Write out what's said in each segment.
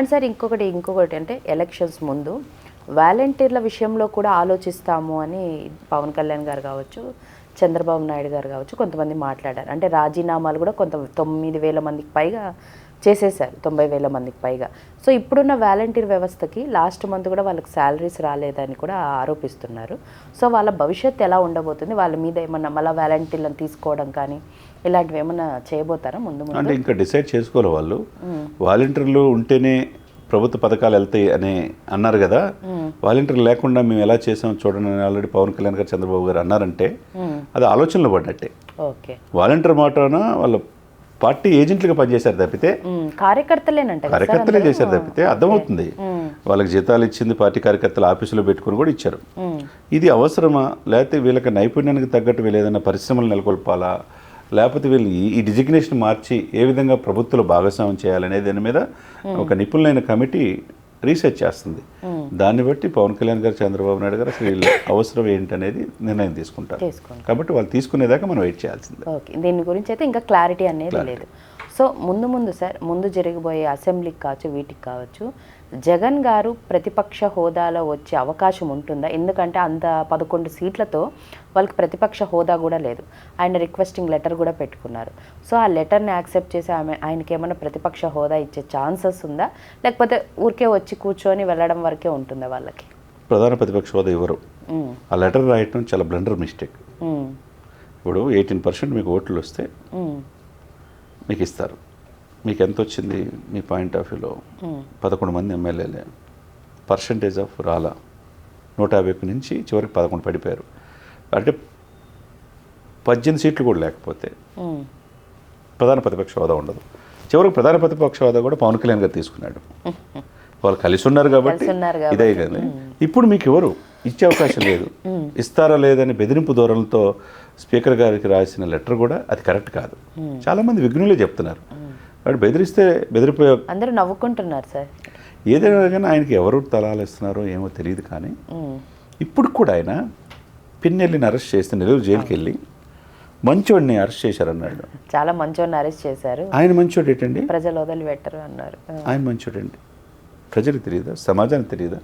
And sir ఇంకొకటి అంటే elections ముందు వాలంటీర్ల విషయంలో కూడా ఆలోచిస్తాము అని పవన్ కళ్యాణ్ గారు కావచ్చు, చంద్రబాబు నాయుడు గారు కావచ్చు కొంతమంది మాట్లాడారు. అంటే రాజీనామాలు కూడా 9,000 మందికి పైగా చేసేసారు, 90,000 మందికి పైగా. సో ఇప్పుడున్న వాలంటీర్ వ్యవస్థకి లాస్ట్ మంత్ కూడా వాళ్ళకి శాలరీస్ రాలేదని కూడా ఆరోపిస్తున్నారు. సో వాళ్ళ భవిష్యత్తు ఎలా ఉండబోతుంది, వాళ్ళ మీద ఏమన్నా మళ్ళీ వాలంటీర్లను తీసుకోవడం కానీ ఇలాంటివి ఏమన్నా చేయబోతారా ముందు? అంటే ఇంకా డిసైడ్ చేసుకోవాలి వాళ్ళు. వాలంటీర్లు ఉంటేనే ప్రభుత్వ పథకాలు వెళ్తాయి అని అన్నారు కదా, వాలంటీర్లు లేకుండా మేము ఎలా చేసాం చూడండి అని ఆల్రెడీ పవన్ కళ్యాణ్ గారు చంద్రబాబు గారు అన్నారంటే అది ఆలోచనలో పడ్డట్టే. వాలంటీర్ మాటన వాళ్ళ పార్టీ ఏజెంట్లుగా పనిచేశారు తప్పితే కార్యకర్తలే చేశారు తప్పితే అర్థమవుతుంది. వాళ్ళకి జీతాలు ఇచ్చింది పార్టీ కార్యకర్తలు ఆఫీసులో పెట్టుకుని కూడా ఇచ్చారు. ఇది అవసరమా, లేకపోతే వీళ్ళకి నైపుణ్యానికి తగ్గట్టు వీళ్ళు ఏదైనా పరిశ్రమలు నెలకొల్పాలా, లేకపోతే వీళ్ళు ఈ డిజిగ్నేషన్ మార్చి ఏ విధంగా ప్రభుత్వంలో భాగస్వామ్యం చేయాలనే దాని మీద ఒక నిపుణులైన కమిటీ రీసెర్చ్ చేస్తుంది. దాన్ని బట్టి పవన్ కళ్యాణ్ గారు చంద్రబాబు నాయుడు గారు అసలు వీళ్ళు అవసరం ఏంటనేది నిర్ణయం తీసుకుంటారు. కాబట్టి వాళ్ళు తీసుకునేదాకా మనం వెయిట్ చేయాల్సిందే. ఓకే, దీని గురించి అయితే ఇంకా క్లారిటీ అనేది లేదు. సో ముందు జరగబోయే అసెంబ్లీకి కావచ్చు, వీటికి కావచ్చు, జగన్ గారు ప్రతిపక్ష హోదాలో వచ్చే అవకాశం ఉంటుందా? ఎందుకంటే అంత 11 సీట్లతో వాళ్ళకి ప్రతిపక్ష హోదా కూడా లేదు. ఆయన రిక్వెస్టింగ్ లెటర్ కూడా పెట్టుకున్నారు. సో ఆ లెటర్ని యాక్సెప్ట్ చేసి ఆయనకి ఏమైనా ప్రతిపక్ష హోదా ఇచ్చే ఛాన్సెస్ ఉందా, లేకపోతే ఊరికే వచ్చి కూర్చొని వెళ్ళడం వరకే ఉంటుందా వాళ్ళకి? ప్రధాన ప్రతిపక్ష హోదా ఇవ్వరు. ఆ లెటర్ రాయటం చాలా బ్లండర్ మిస్టేక్. ఇప్పుడు 18% మీకు ఓట్లు వస్తే మీకు ఇస్తారు. మీకు ఎంత వచ్చింది మీ పాయింట్ ఆఫ్ వ్యూలో? 11 మంది ఎమ్మెల్యేలే. పర్సంటేజ్ ఆఫ్ రాలా 150 నుంచి చివరికి 11 పడిపోయారు. అంటే 18 సీట్లు కూడా లేకపోతే ప్రధాన ప్రతిపక్ష హోదా ఉండదు. చివరికి ప్రధాన ప్రతిపక్ష హోదా కూడా పవన్ కళ్యాణ్ గారు తీసుకున్నాడు. వాళ్ళు కలిసి ఉన్నారు కాబట్టి ఇదే కదా. ఇప్పుడు మీకు ఎవరు ఇచ్చే అవకాశం లేదు. ఇస్తారా లేదని బెదిరింపు ధోరణులతో స్పీకర్ గారికి రాసిన లెటర్ కూడా అది కరెక్ట్ కాదు. చాలామంది విఘ్నులే చెప్తున్నారు. వాడు బెదిరిస్తే బెదిరిపోయే అందరూ నవ్వుకుంటున్నారు సార్. ఏదైనా కానీ ఆయనకి ఎవరు తలాలు ఇస్తున్నారో ఏమో తెలియదు. కానీ ఇప్పుడు కూడా ఆయన పిన్నెల్లిని అరెస్ట్ చేస్తే నెల్లూరు జైలుకి వెళ్ళి మంచోడిని అరెస్ట్ చేశారన్నాడు. చాలా మంచోడిని అరెస్ట్ చేశారు. ఆయన మంచోడు ఏంటండి? ప్రజలు వదిలిపెట్టరు అన్నారు. ఆయన మంచోడండి. ప్రజలకు తెలియదా, సమాజానికి తెలియదా?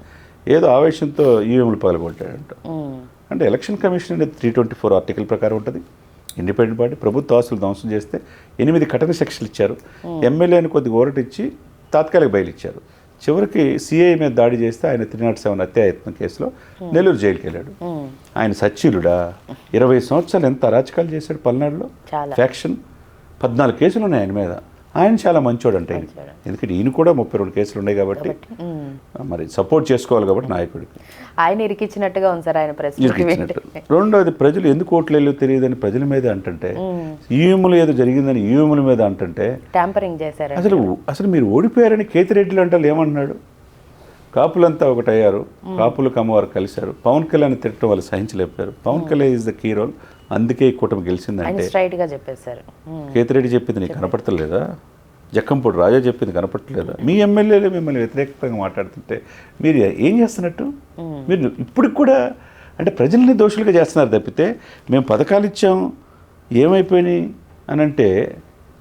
ఏదో ఆవేశంతో ఈవీఎంలు పాల్గొంటాడంట. అంటే ఎలక్షన్ కమిషన్ అనేది 324 ఆర్టికల్ ప్రకారం ఉంటుంది. ఇండిపెండెంట్ పార్టీ ప్రభుత్వ ఆస్తులు ధ్వంసం చేస్తే 8 కఠిన శిక్షలు ఇచ్చారు. ఎమ్మెల్యేని కొద్దిగా ఓరటి ఇచ్చి తాత్కాలిక బెయిల్ ఇచ్చారు. చివరికి సిఐ మీద దాడి చేస్తే ఆయన 307 హత్యాయత్నం కేసులో నెల్లూరు జైలుకి వెళ్ళాడు. ఆయన సచ్చీలుడా 20 సంవత్సరాలు ఎంత అరాచకాలు చేశాడు పల్నాడులో. ఫ్యాక్షన్ 14 కేసులు ఉన్నాయి ఆయన మీద. ఆయన చాలా మంచోడు అంటే, ఎందుకంటే ఈయన కూడా 32 కేసులు ఉన్నాయి కాబట్టి మరి సపోర్ట్ చేసుకోవాలి కాబట్టి నాయకుడికి ఆయన ఇరికిచ్చినట్టుగా ఉంది సార్ ఆయన ఇరికిచ్చినట్టు. రెండోది ప్రజలు ఎందుకు ఓట్లు వెళ్ళో తెలియదని ప్రజల మీద అంటుంటే, ఈవీఎంలు ఏదో జరిగిందని ఈవీఎంల మీద అంటుంటే ట్యాంపరింగ్ చేశారు. అసలు మీరు ఓడిపోయారని కేతిరెడ్డిలు అంటే ఏమన్నాడు? కాపులంతా ఒకటయ్యారు, కాపులు కమ్మవారు కలిశారు. పవన్ కళ్యాణ్ తిట్టడం వాళ్ళు సహించలేపారు. Pawan Kalyan is the key role. అందుకే ఈ కూటమి గెలిచిందంటే కేతిరెడ్డి చెప్పింది నీకు కనపడతలేదా? జక్కంపూడి రాజా చెప్పింది కనపడలేదా? మీ ఎమ్మెల్యేలు మిమ్మల్ని వ్యతిరేకంగా మాట్లాడుతుంటే మీరు ఏం చేస్తున్నట్టు? మీరు ఇప్పటికి కూడా అంటే ప్రజల్ని దోషులుగా చేస్తున్నారు తప్పితే మేము పథకాలు ఇచ్చాం ఏమైపోయినాయి అని అంటే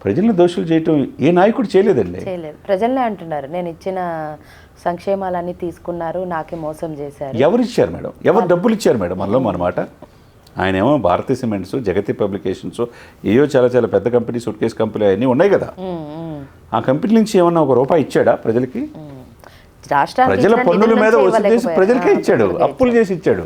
ప్రజల్ని దోషులు చేయటం ఏ నాయకుడు చేయలేదండి. ప్రజల్నే అంటున్నారు నేను ఇచ్చిన సంక్షేమాలన్నీ తీసుకున్నారు, నాకే మోసం చేశారు. ఎవరు ఇచ్చారు మేడం? ఎవరు డబ్బులు ఇచ్చారు మేడం? మనలో మనమాట. ఆయన ఏమో భారతీయ సిమెంట్స్, జగతి పబ్లికేషన్స్, ఏవో చాలా చాలా పెద్ద కంపెనీ, సూట్ కేస్ కంపెనీ అన్నీ ఉన్నాయి కదా. ఆ కంపెనీ నుంచి ఏమన్నా ₹1 ఇచ్చాడా ప్రజలకి? ప్రజల పన్నుల మీద వసూలు చేసి ప్రజలకే ఇచ్చాడు. అప్పులు చేసి ఇచ్చాడు.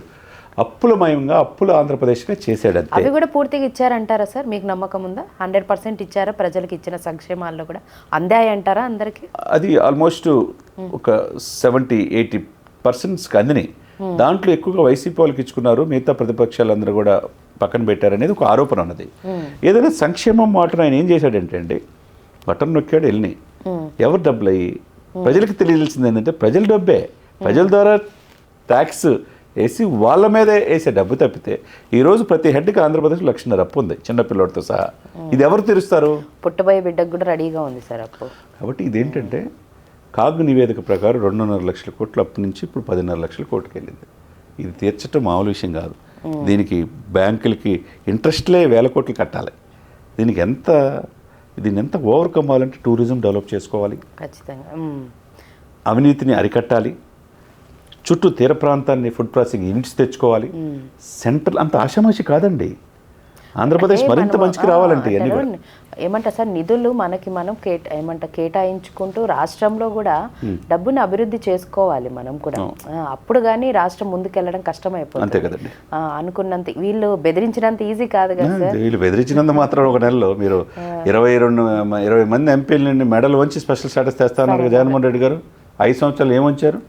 అప్పులమయంగా అప్పులు ఆంధ్రప్రదేశ్గా చేశాడు. అవి కూడా పూర్తిగా ఇచ్చారంటారా సార్? మీకు నమ్మకం ఉందా? 100% ఇచ్చారా? ప్రజలకు ఇచ్చిన సంక్షేమాల్లో కూడా అందాయంటారా అందరికీ? అది ఆల్మోస్ట్ ఒక 70-80% అందినాయి. దాంట్లో ఎక్కువగా వైసీపీ వాళ్ళకి ఇచ్చుకున్నారు, మిగతా ప్రతిపక్షాలందరూ కూడా పక్కన పెట్టారనేది ఒక ఆరోపణ ఉన్నది. ఏదైనా సంక్షేమం మాటను ఆయన ఏం చేశాడంటే అండి, బటన్ నొక్కాడు వెళ్ళి. ఎవరు డబ్బులు అయ్యి ప్రజలకు తెలియాల్సింది ఏంటంటే ప్రజల డబ్బే, ప్రజల ద్వారా ట్యాక్స్ వేసి వాళ్ళ మీదే వేసే డబ్బు తప్పితే ఈరోజు ప్రతి హెడ్కి ఆంధ్రప్రదేశ్ 1,00,000 అప్పు ఉంది చిన్నపిల్లడితో సహా. ఇది ఎవరు తీరుస్తారు? పుట్టబోయే బిడ్డకు కూడా రెడీగా ఉంది సార్ అప్పు. కాబట్టి ఇదేంటంటే కాగ్ నివేదిక ప్రకారం 2.5 లక్షల కోట్ల అప్పు నుంచి ఇప్పుడు 10.5 లక్షల కోట్లకి వెళ్ళింది. ఇది తీర్చడం మామూలు విషయం కాదు. దీనికి బ్యాంకులకి ఇంట్రెస్ట్లే 1,000 కోట్లు కట్టాలి. దీన్ని ఎంత ఓవర్కమ్ అవ్వాలంటే టూరిజం డెవలప్ చేసుకోవాలి. ఖచ్చితంగా అవినీతిని అరికట్టాలి, చుట్టూ తీర ప్రాంతాన్ని ఫుడ్ ప్రాసెసింగ్ యూనిట్స్ తెచ్చుకోవాలి. సెంట్రల్ అంత ఆషామాషి కాదండి. ఆంధ్రప్రదేశ్ అంటే మరింత మనం, మంచికి రావాలంటే ఇవన్నీ అంటారు, కూడా. ఏమంటారు సార్, నిధులు మనకి మనం కేటాయించుకుంటూ రాష్ట్రంలో కూడా డబ్బుని అభివృద్ధి చేసుకోవాలి మనం కూడా. అప్పుడు కానీ రాష్ట్రం ముందుకెళ్ళడం కష్టమైపోతుంది. అంతే కదండి. అనుకున్నంత వీళ్ళు బెదిరించినంత ఈజీ కాదు కదా సార్. వీళ్ళు బెదిరించినంత మాత్రం ఒక నెలలో మీరు 20 మంది ఎంపీల నుండి మెడల్ వంచి స్పెషల్ స్టేటస్ తెస్తాన్నారు జగన్మోహన్ రెడ్డి గారు. 5 సంవత్సరాలు ఏమంచారు?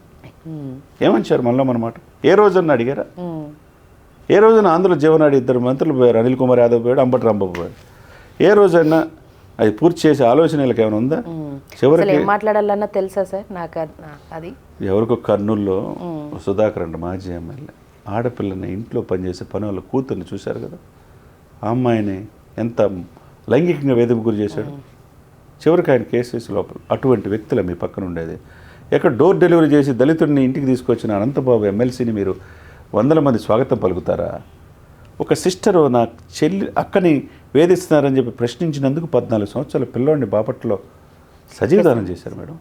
ఏమంచారు మనలో మనమాట? ఏ రోజున అడిగారా? ఏ రోజున ఆంధ్ర జీవనాడి 2 మంత్రులు పోయారు, అనిల్ కుమార్ యాదవ్ పోయాడు, అంబటి రాంబాబు పోయాడు. ఏ రోజైనా అది పూర్తి చేసే ఆలోచన వీళ్ళకి ఏమైనా ఉందా? చివరికి ఏం మాట్లాడాలన్నా తెలుసా సార్ నాకు అది? ఎవరికో కర్నూలులో సుధాకర్ అంట మాజీ ఎమ్మెల్యే ఆడపిల్లని ఇంట్లో పనిచేసే పని వాళ్ళ కూతుర్ని చూశారు కదా, ఆ అమ్మాయిని ఎంత లైంగికంగా వేధింపు గురి చేశాడు. చివరికి ఆయన కేసు వేసి లోపల. అటువంటి వ్యక్తులు మీ పక్కన ఉండేది. ఎక్కడ డోర్ డెలివరీ చేసి దళితుడిని ఇంటికి తీసుకొచ్చిన అనంతబాబు ఎమ్మెల్సీని మీరు 100 మంది స్వాగతం పలుకుతారా? ఒక సిస్టరు నా అక్కని వేధిస్తున్నారని చెప్పి ప్రశ్నించినందుకు 14 సంవత్సరాల పిల్లోడిని బాపట్లో సజీవదానం చేశారు మేడం.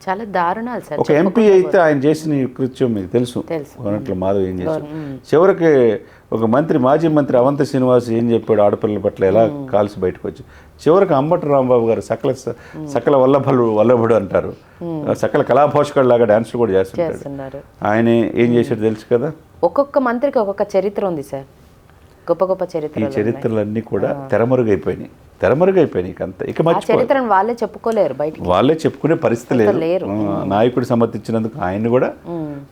చాలా దారుణాలు సార్. ఒక ఎంపీ అయితే ఆయన చేసిన ఈ కృత్యం మీకు తెలుసు. కోనట్ల మాధవ్ ఏం చేశాడు. చివరికి ఒక మంత్రి, మాజీ మంత్రి అవంతి శ్రీనివాస్ ఏం చెప్పాడు ఆడపిల్లల పట్ల, ఎలా కాల్సి బయటకు వచ్చి. చివరికి అంబటి రాంబాబు గారు సకల వల్లభుడు అంటారు, సకల కళాపోషకుడు లాగా డాన్సులు కూడా చేస్తుంటారు. ఆయన ఏం చేశాడు తెలుసు కదా. ఒక్కొక్క మంత్రికి ఒక్కొక్క చరిత్ర ఉంది సార్, గొప్ప గొప్ప చరిత్ర. ఈ చరిత్రలన్నీ కూడా తెరమరుగైపోయినాయి. అంతే. ఇక చరిత్రను వాళ్ళే చెప్పుకోలేరు, బయట వాళ్ళే చెప్పుకునే పరిస్థితి లేదు. నాయకుడు సమర్థించినందుకు ఆయన్ని కూడా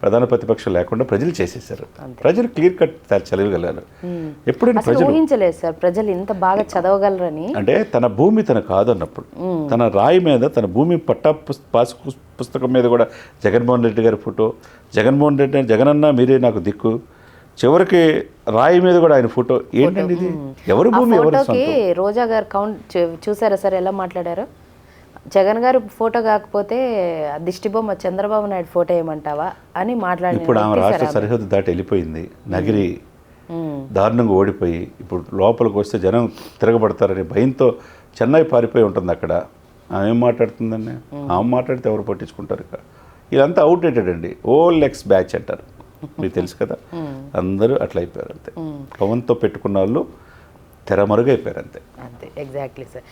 ప్రధాన ప్రతిపక్షం లేకుండా ప్రజలు చేసేసారు. ప్రజలు క్లియర్ కట్ చదవగలరు. ఎప్పుడైనా ప్రజలు ఊహించలేదు సార్ ప్రజలు ఇంత బాగా చదవగలరని. అంటే తన భూమి తన కాదన్నప్పుడు, తన రాయి మీద, తన భూమి పట్టా పుస్తకం మీద కూడా జగన్మోహన్ రెడ్డి గారి ఫోటో, జగన్మోహన్ రెడ్డి జగనన్న మీరే నాకు దిక్కు, చివరికి రాయి మీద కూడా ఆయన ఫోటో. ఏంటండి ఇది? ఎవరు భూమి ఎవరు సొంతం? రోజా గారు కౌంట్ చూసారా సార్ ఎలా మాట్లాడారు? జగన్ గారు ఫోటో కాకపోతే దిష్టిబొమ్మ చంద్రబాబు నాయుడు ఫోటో ఏమంటావా అని మాట్లాడి. ఇప్పుడు ఆమె రాష్ట్ర సరిహద్దు దాటి వెళ్ళిపోయింది. నగిరి దారుణంగా ఓడిపోయి ఇప్పుడు లోపలికి వస్తే జనం తిరగబడతారని భయంతో చెన్నై పారిపోయి ఉంటుంది అక్కడ. ఆమె ఏం మాట్లాడుతుందండి? ఆమె మాట్లాడితే ఎవరు పట్టించుకుంటారు? ఇక్కడ ఇదంతా అవుట్డేటెడ్ అండి. ఓల్డ్ ఎక్స్ బ్యాచ్ అంటారు, మీకు తెలుసు కదా. అందరూ అట్లా అయిపోయారు అంతే. పవన్తో పెట్టుకున్న వాళ్ళు తెరమరుగైపోయారు అంతే. Exactly sir.